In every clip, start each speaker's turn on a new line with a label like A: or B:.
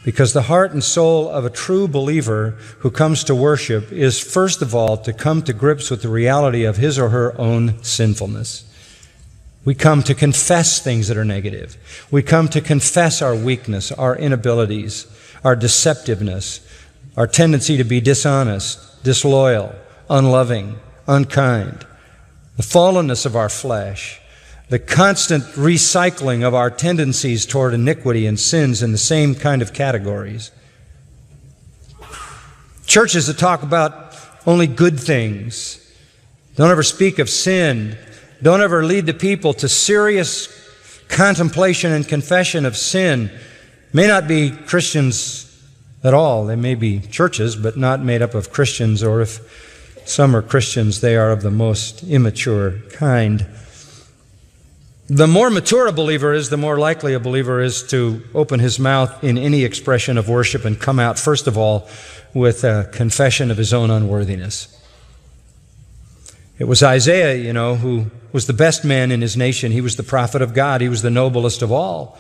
A: Because the heart and soul of a true believer who comes to worship is, first of all, to come to grips with the reality of his or her own sinfulness. We come to confess things that are negative. We come to confess our weakness, our inabilities, our deceptiveness, our tendency to be dishonest, disloyal, unloving, unkind, the fallenness of our flesh, the constant recycling of our tendencies toward iniquity and sins in the same kind of categories. Churches that talk about only good things, don't ever speak of sin, don't ever lead the people to serious contemplation and confession of sin, may not be Christians at all. They may be churches, but not made up of Christians, or if some are Christians, they are of the most immature kind. The more mature a believer is, the more likely a believer is to open his mouth in any expression of worship and come out, first of all, with a confession of his own unworthiness. It was Isaiah, who was the best man in his nation. He was the prophet of God. He was the noblest of all,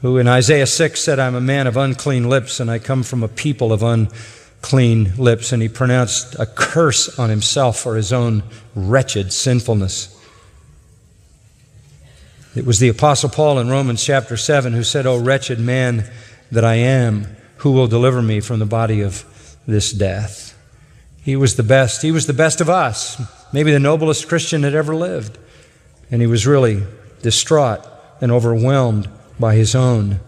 A: who in Isaiah 6 said, "I'm a man of unclean lips, and I come from a people of unclean lips." And he pronounced a curse on himself for his own wretched sinfulness. It was the Apostle Paul in Romans chapter 7 who said, "O wretched man that I am, who will deliver me from the body of this death?" He was the best. He was the best of us, maybe the noblest Christian that ever lived. And he was really distraught and overwhelmed by his own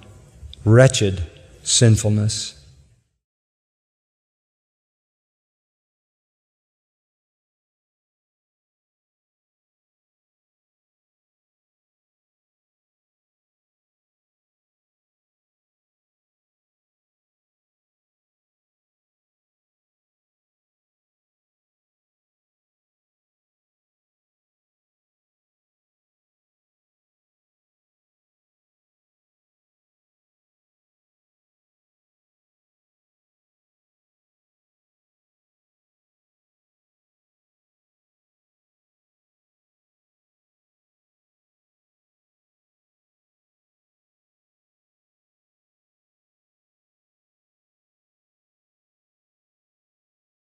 A: wretched sinfulness.